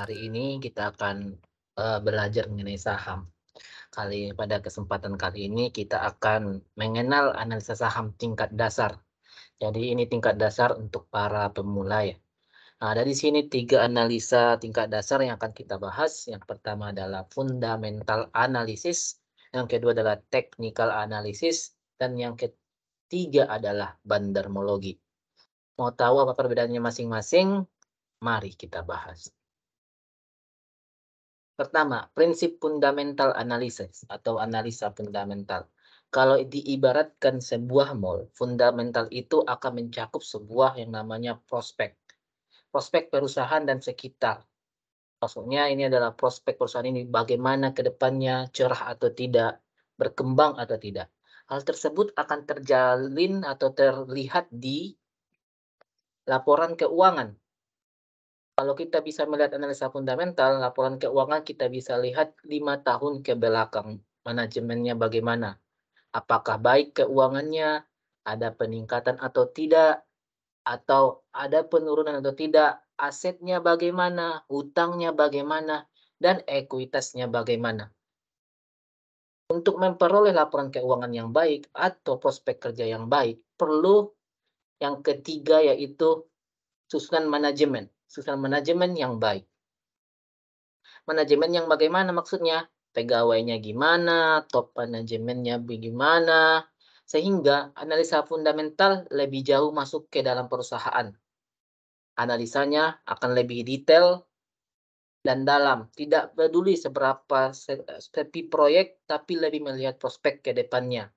Hari ini kita akan belajar mengenai saham. Pada kesempatan kali ini kita akan mengenal analisa saham tingkat dasar. Jadi ini tingkat dasar untuk para pemula ya. Nah, dari sini tiga analisa tingkat dasar yang akan kita bahas. Yang pertama adalah fundamental analysis, yang kedua adalah technical analysis, dan yang ketiga adalah bandarmologi. Mau tahu apa perbedaannya masing-masing? Mari kita bahas. Pertama, prinsip fundamental analysis atau analisa fundamental. Kalau diibaratkan sebuah mall, fundamental itu akan mencakup sebuah yang namanya prospek. Prospek perusahaan dan sekitar. Maksudnya ini adalah prospek perusahaan ini bagaimana ke depannya, cerah atau tidak, berkembang atau tidak. Hal tersebut akan terjalin atau terlihat di laporan keuangan. Kalau kita bisa melihat analisa fundamental, laporan keuangan kita bisa lihat 5 tahun ke belakang, manajemennya bagaimana. Apakah baik keuangannya, ada peningkatan atau tidak, atau ada penurunan atau tidak, asetnya bagaimana, hutangnya bagaimana, dan ekuitasnya bagaimana. Untuk memperoleh laporan keuangan yang baik atau prospek kerja yang baik, perlu yang ketiga yaitu susunan manajemen yang baik. Manajemen yang bagaimana maksudnya? Pegawainya gimana, top manajemennya bagaimana, sehingga analisa fundamental lebih jauh masuk ke dalam perusahaan. Analisanya akan lebih detail dan dalam, tidak peduli seberapa sepi proyek, tapi lebih melihat prospek ke depannya.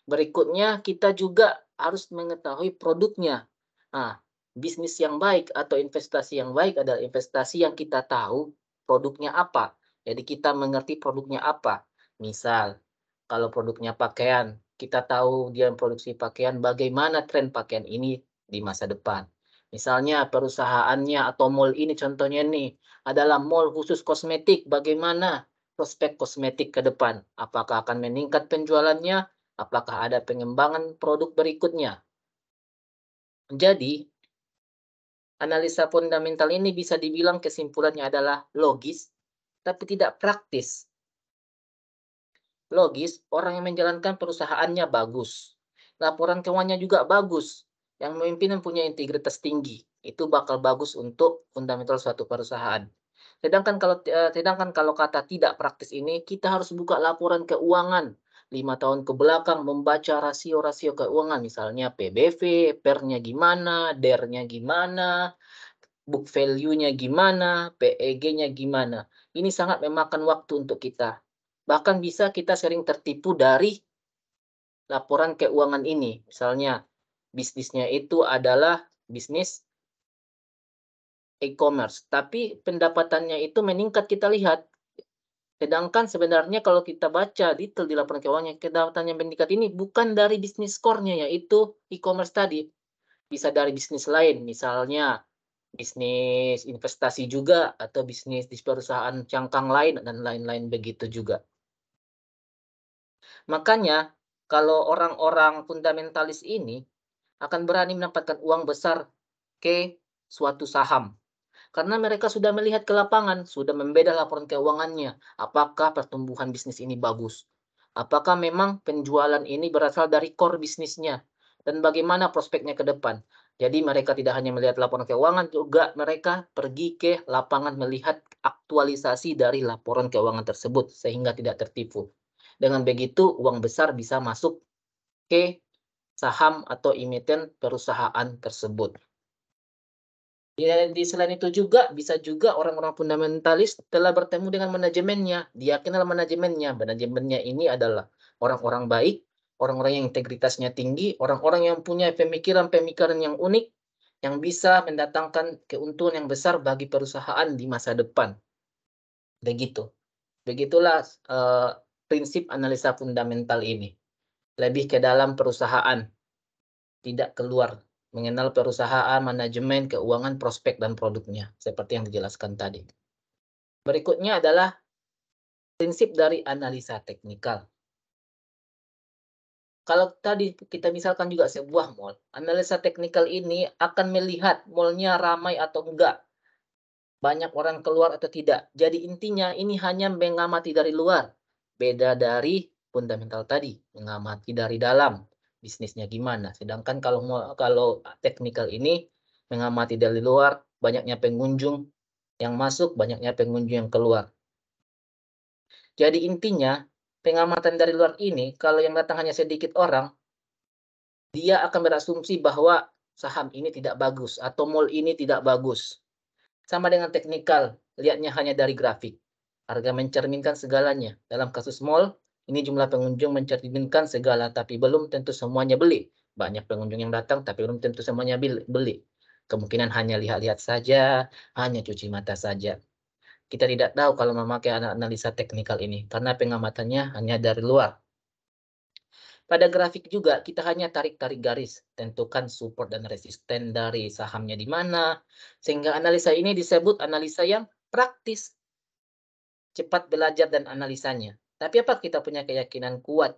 Berikutnya, kita juga harus mengetahui produknya. Nah, bisnis yang baik atau investasi yang baik adalah investasi yang kita tahu produknya apa. Jadi kita mengerti produknya apa. Misal, kalau produknya pakaian, kita tahu dia produksi pakaian, bagaimana tren pakaian ini di masa depan. Misalnya perusahaannya atau mall ini contohnya nih, adalah mall khusus kosmetik, bagaimana prospek kosmetik ke depan? Apakah akan meningkat penjualannya? Apakah ada pengembangan produk berikutnya? Jadi, analisa fundamental ini bisa dibilang kesimpulannya adalah logis, tapi tidak praktis. Logis, orang yang menjalankan perusahaannya bagus. Laporan keuangannya juga bagus. Yang memimpin mempunyai integritas tinggi. Itu bakal bagus untuk fundamental suatu perusahaan. Sedangkan kalau kata tidak praktis ini, kita harus buka laporan keuangan 5 tahun ke belakang, membaca rasio-rasio keuangan, misalnya PBV, PER-nya gimana, DER-nya gimana, book value-nya gimana, PEG-nya gimana. Ini sangat memakan waktu untuk kita. Bahkan bisa kita sering tertipu dari laporan keuangan ini. Misalnya, bisnisnya itu adalah bisnis e-commerce, tapi pendapatannya itu meningkat kita lihat. Sedangkan sebenarnya kalau kita baca detail di laporan keuangan, pendapatan yang meningkat ini bukan dari bisnis core-nya, yaitu e-commerce tadi. Bisa dari bisnis lain, misalnya bisnis investasi juga, atau bisnis di perusahaan cangkang lain, dan lain-lain begitu juga. Makanya, kalau orang-orang fundamentalis ini akan berani mendapatkan uang besar ke suatu saham. Karena mereka sudah melihat ke lapangan, sudah membeda laporan keuangannya. Apakah pertumbuhan bisnis ini bagus? Apakah memang penjualan ini berasal dari core bisnisnya? Dan bagaimana prospeknya ke depan? Jadi mereka tidak hanya melihat laporan keuangan, juga mereka pergi ke lapangan melihat aktualisasi dari laporan keuangan tersebut, sehingga tidak tertipu. Dengan begitu, uang besar bisa masuk ke saham atau emiten perusahaan tersebut. Di selain itu juga, bisa juga orang-orang fundamentalis telah bertemu dengan manajemennya. Dia kenal manajemennya. Manajemennya ini adalah orang-orang baik, orang-orang yang integritasnya tinggi, orang-orang yang punya pemikiran-pemikiran yang unik, yang bisa mendatangkan keuntungan yang besar bagi perusahaan di masa depan. Begitu. Begitulah prinsip analisa fundamental ini. Lebih ke dalam perusahaan, tidak keluar. Mengenal perusahaan, manajemen, keuangan, prospek, dan produknya. Seperti yang dijelaskan tadi. Berikutnya adalah prinsip dari analisa teknikal. Kalau tadi kita misalkan juga sebuah mall, analisa teknikal ini akan melihat mallnya ramai atau enggak. banyak orang keluar atau tidak. Jadi intinya ini hanya mengamati dari luar. Beda dari fundamental tadi, mengamati dari dalam, bisnisnya gimana. Sedangkan kalau teknikal ini mengamati dari luar, banyaknya pengunjung yang masuk, banyaknya pengunjung yang keluar. Jadi intinya, pengamatan dari luar ini, kalau yang datang hanya sedikit orang, dia akan berasumsi bahwa saham ini tidak bagus atau mall ini tidak bagus. Sama dengan teknikal, lihatnya hanya dari grafik. Harga mencerminkan segalanya. Dalam kasus mall, ini jumlah pengunjung mencerminkan segala, tapi belum tentu semuanya beli. Banyak pengunjung yang datang, tapi belum tentu semuanya beli. Kemungkinan hanya lihat-lihat saja, hanya cuci mata saja. Kita tidak tahu kalau memakai analisa teknikal ini, karena pengamatannya hanya dari luar. Pada grafik juga kita hanya tarik-tarik garis, tentukan support dan resisten dari sahamnya di mana, sehingga analisa ini disebut analisa yang praktis, cepat belajar dan analisanya. Tapi apa kita punya keyakinan kuat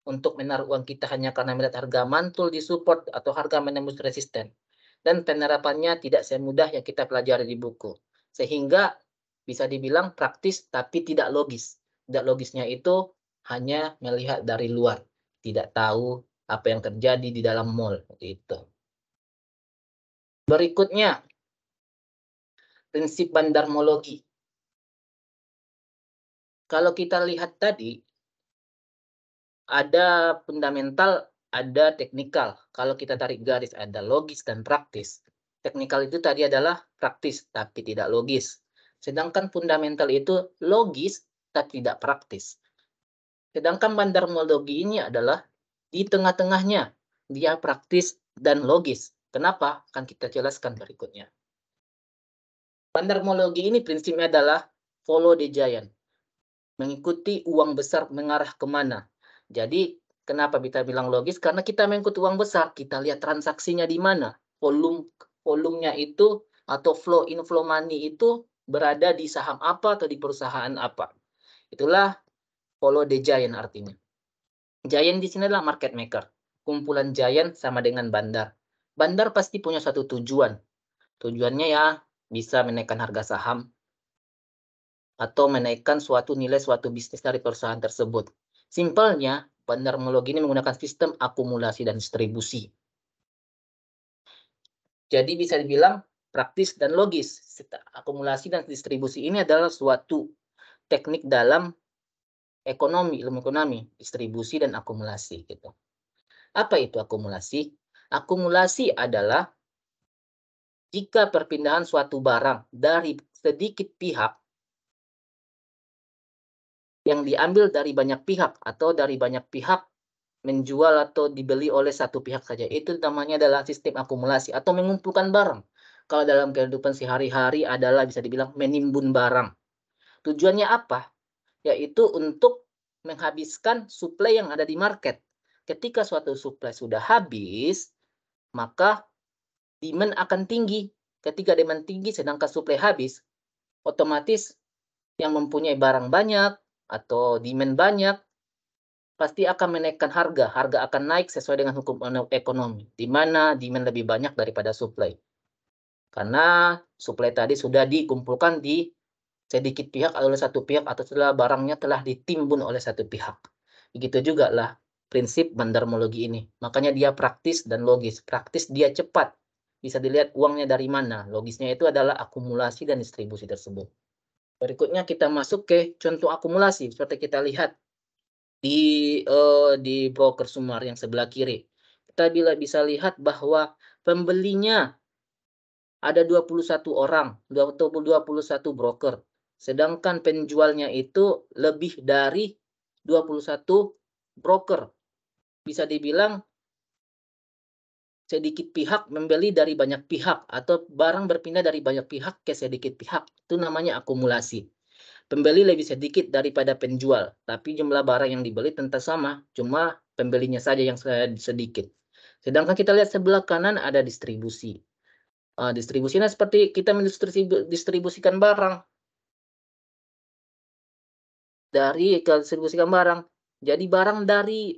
untuk menaruh uang kita hanya karena melihat harga mantul di support atau harga menembus resisten? Dan penerapannya tidak semudah yang kita pelajari di buku. Sehingga bisa dibilang praktis tapi tidak logis. Tidak logisnya itu hanya melihat dari luar, tidak tahu apa yang terjadi di dalam mall itu. Berikutnya, prinsip bandarmologi. Kalau kita lihat tadi, ada fundamental, ada teknikal. Kalau kita tarik garis, ada logis dan praktis. Teknikal itu tadi adalah praktis, tapi tidak logis. Sedangkan fundamental itu logis, tapi tidak praktis. Sedangkan bandarmologi ini adalah di tengah-tengahnya. Dia praktis dan logis. Kenapa? Akan kita jelaskan berikutnya. Bandarmologi ini prinsipnya adalah follow the giant. Mengikuti uang besar mengarah kemana. Jadi, kenapa kita bilang logis? Karena kita mengikuti uang besar. Kita lihat transaksinya di mana. Volumenya itu atau flow inflow money itu berada di saham apa atau di perusahaan apa. Itulah follow the giant artinya. Giant di sini adalah market maker. Kumpulan giant sama dengan bandar. Bandar pasti punya satu tujuan. Tujuannya ya bisa menaikkan harga saham atau menaikkan suatu nilai suatu bisnis dari perusahaan tersebut. Simpelnya, bandarmologi ini menggunakan sistem akumulasi dan distribusi. Jadi bisa dibilang praktis dan logis. Akumulasi dan distribusi ini adalah suatu teknik dalam ekonomi, ilmu ekonomi, distribusi dan akumulasi gitu. Apa itu akumulasi? Akumulasi adalah jika perpindahan suatu barang dari sedikit pihak yang diambil dari banyak pihak atau dari banyak pihak menjual atau dibeli oleh satu pihak saja. Itu namanya adalah sistem akumulasi atau mengumpulkan barang. Kalau dalam kehidupan sehari-hari adalah bisa dibilang menimbun barang. Tujuannya apa? Yaitu untuk menghabiskan suplai yang ada di market. Ketika suatu suplai sudah habis, maka demand akan tinggi. Ketika demand tinggi sedangkan suplai habis, otomatis yang mempunyai barang banyak atau demand banyak pasti akan menaikkan harga. Harga akan naik sesuai dengan hukum ekonomi, di mana demand lebih banyak daripada supply. Karena supply tadi sudah dikumpulkan di sedikit pihak oleh satu pihak atau setelah barangnya telah ditimbun oleh satu pihak. Begitu juga lah prinsip bandarmologi ini. Makanya dia praktis dan logis. Praktis dia cepat. Bisa dilihat uangnya dari mana. Logisnya itu adalah akumulasi dan distribusi tersebut. Berikutnya kita masuk ke contoh akumulasi. Seperti kita lihat di broker Sumar yang sebelah kiri. Kita bisa lihat bahwa pembelinya ada 21 orang, 21 broker. Sedangkan penjualnya itu lebih dari 21 broker. Bisa dibilang sedikit pihak membeli dari banyak pihak atau barang berpindah dari banyak pihak ke sedikit pihak. Itu namanya akumulasi. Pembeli lebih sedikit daripada penjual, tapi jumlah barang yang dibeli tentu sama, cuma pembelinya saja yang sedikit. Sedangkan kita lihat sebelah kanan ada distribusi. Distribusinya seperti kita mendistribusikan barang. Distribusikan barang. Jadi barang dari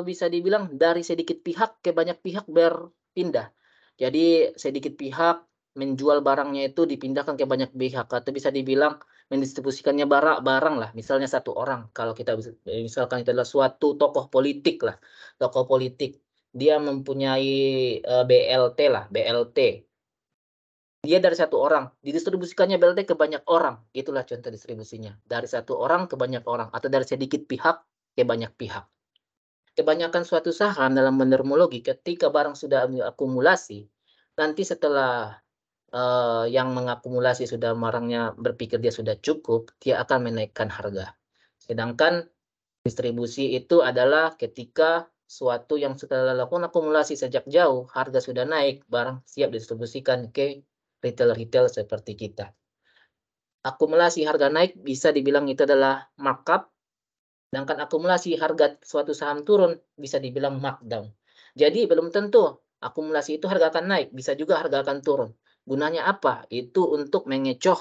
bisa dibilang dari sedikit pihak ke banyak pihak berpindah. Jadi sedikit pihak menjual barangnya itu dipindahkan ke banyak pihak atau bisa dibilang mendistribusikannya barang lah, misalnya satu orang. Kalau kita misalkan itu adalah suatu tokoh politik lah, tokoh politik. Dia mempunyai BLT lah, BLT. Dia dari satu orang, didistribusikannya BLT ke banyak orang. Itulah contoh distribusinya. Dari satu orang ke banyak orang atau dari sedikit pihak ke banyak pihak. Kebanyakan suatu saham dalam bandarmologi ketika barang sudah akumulasi, nanti setelah yang mengakumulasi sudah barangnya berpikir dia sudah cukup, dia akan menaikkan harga. Sedangkan distribusi itu adalah ketika suatu yang sudah dilakukan akumulasi sejak jauh, harga sudah naik, barang siap didistribusikan ke retail-retail seperti kita. Akumulasi harga naik bisa dibilang itu adalah markup, sedangkan akumulasi harga suatu saham turun bisa dibilang markdown. Jadi belum tentu akumulasi itu harga akan naik, bisa juga harga akan turun. Gunanya apa? Itu untuk mengecoh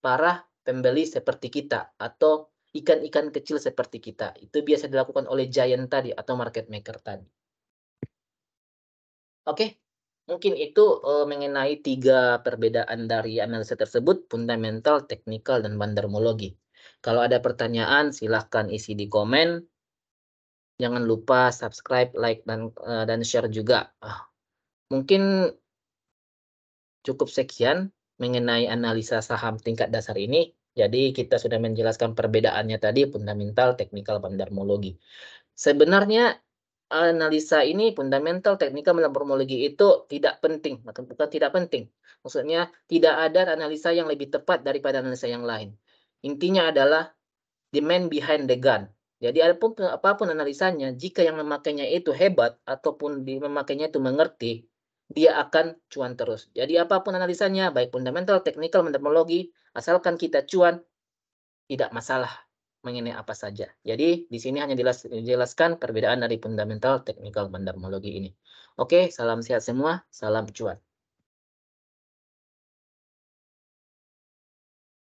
para pembeli seperti kita atau ikan-ikan kecil seperti kita. Itu biasa dilakukan oleh giant tadi atau market maker tadi. Oke, mungkin itu mengenai 3 perbedaan dari analisa tersebut, fundamental, teknikal, dan bandarmologi. Kalau ada pertanyaan silahkan isi di komen. Jangan lupa subscribe, like, dan share juga. Mungkin cukup sekian mengenai analisa saham tingkat dasar ini. Jadi kita sudah menjelaskan perbedaannya tadi, fundamental, teknikal, bandarmologi. Sebenarnya analisa ini fundamental, teknikal, bandarmologi itu tidak penting, bukan tidak penting. Maksudnya tidak ada analisa yang lebih tepat daripada analisa yang lain. Intinya adalah the man behind the gun. Jadi apapun analisanya, jika yang memakainya itu hebat ataupun memakainya itu mengerti, dia akan cuan terus. Jadi apapun analisanya, baik fundamental, teknikal, bandarmologi, asalkan kita cuan, tidak masalah mengenai apa saja. Jadi di sini hanya dijelaskan perbedaan dari fundamental, teknikal, bandarmologi ini. Oke, salam sehat semua, salam cuan.